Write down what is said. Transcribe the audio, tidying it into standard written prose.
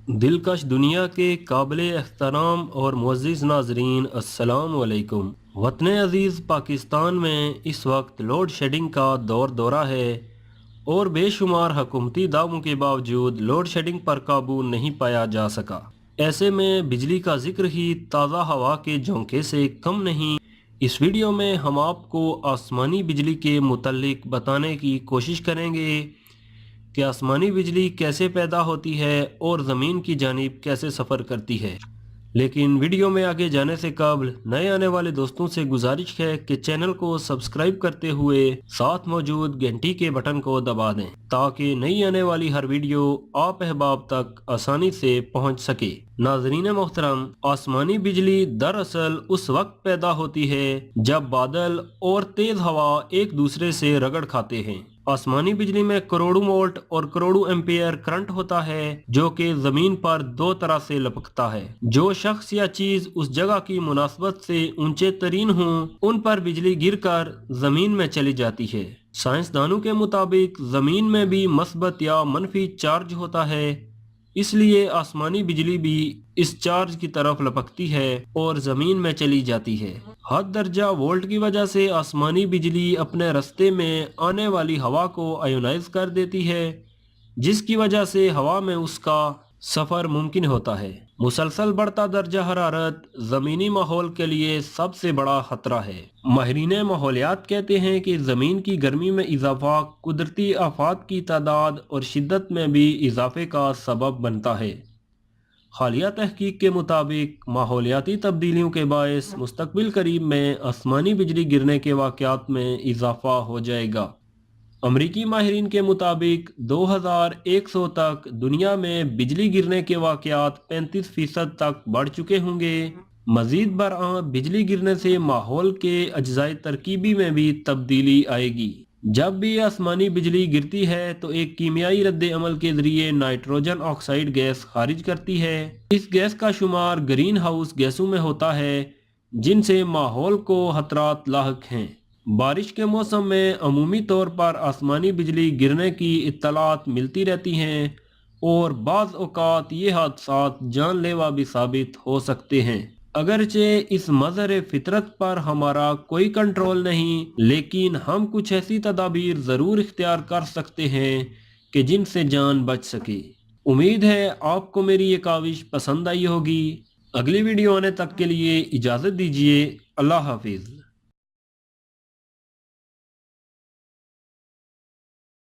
دلکش دنیا کے قابل احترام اور معزز ناظرین، السلام علیکم۔ وطن عزیز پاکستان میں اس وقت لوڈ شیڈنگ کا دورہ ہے اور بے شمار حکومتی دعووں کے باوجود لوڈ شیڈنگ پر قابو نہیں پایا جا سکا۔ ایسے میں بجلی کا ذکر ہی تازہ ہوا کے جھونکے سے کم نہیں۔ اس ویڈیو میں ہم آپ کو آسمانی بجلی کے متعلق بتانے کی کوشش کریں گے کہ آسمانی بجلی کیسے پیدا ہوتی ہے اور زمین کی جانب کیسے سفر کرتی ہے۔ لیکن ویڈیو میں آگے جانے سے قبل نئے آنے والے دوستوں سے گزارش ہے کہ چینل کو سبسکرائب کرتے ہوئے ساتھ موجود گھنٹی کے بٹن کو دبا دیں تاکہ نئی آنے والی ہر ویڈیو آپ احباب تک آسانی سے پہنچ سکے۔ ناظرین محترم، آسمانی بجلی دراصل اس وقت پیدا ہوتی ہے جب بادل اور تیز ہوا ایک دوسرے سے رگڑ کھاتے ہیں۔ آسمانی بجلی میں کروڑوں وولٹ اور کروڑوں ایمپیئر کرنٹ ہوتا ہے جو کہ زمین پر دو طرح سے لپکتا ہے۔ جو شخص یا چیز اس جگہ کی مناسبت سے اونچے ترین ہوں ان پر بجلی گر کر زمین میں چلی جاتی ہے۔ سائنسدانوں کے مطابق زمین میں بھی مثبت یا منفی چارج ہوتا ہے، اس لیے آسمانی بجلی بھی اس چارج کی طرف لپکتی ہے اور زمین میں چلی جاتی ہے۔ حد درجہ وولٹ کی وجہ سے آسمانی بجلی اپنے رستے میں آنے والی ہوا کو آیونائز کر دیتی ہے، جس کی وجہ سے ہوا میں اس کا سفر ممکن ہوتا ہے۔ مسلسل بڑھتا درجہ حرارت زمینی ماحول کے لیے سب سے بڑا خطرہ ہے۔ ماہرین ماحولیات کہتے ہیں کہ زمین کی گرمی میں اضافہ قدرتی آفات کی تعداد اور شدت میں بھی اضافے کا سبب بنتا ہے۔ حالیہ تحقیق کے مطابق ماحولیاتی تبدیلیوں کے باعث مستقبل قریب میں آسمانی بجلی گرنے کے واقعات میں اضافہ ہو جائے گا۔ امریکی ماہرین کے مطابق 2100 تک دنیا میں بجلی گرنے کے واقعات 35% تک بڑھ چکے ہوں گے۔ مزید برآں بجلی گرنے سے ماحول کے اجزائے ترکیبی میں بھی تبدیلی آئے گی۔ جب بھی آسمانی بجلی گرتی ہے تو ایک کیمیائی رد عمل کے ذریعے نائٹروجن آکسائیڈ گیس خارج کرتی ہے۔ اس گیس کا شمار گرین ہاؤس گیسوں میں ہوتا ہے جن سے ماحول کو خطرات لاحق ہیں۔ بارش کے موسم میں عمومی طور پر آسمانی بجلی گرنے کی اطلاعات ملتی رہتی ہیں اور بعض اوقات یہ حادثات جان لیوا بھی ثابت ہو سکتے ہیں۔ اگرچہ اس مظہر فطرت پر ہمارا کوئی کنٹرول نہیں، لیکن ہم کچھ ایسی تدابیر ضرور اختیار کر سکتے ہیں کہ جن سے جان بچ سکے۔ امید ہے آپ کو میری یہ کاوش پسند آئی ہوگی۔ اگلی ویڈیو آنے تک کے لیے اجازت دیجیے۔ اللہ حافظ۔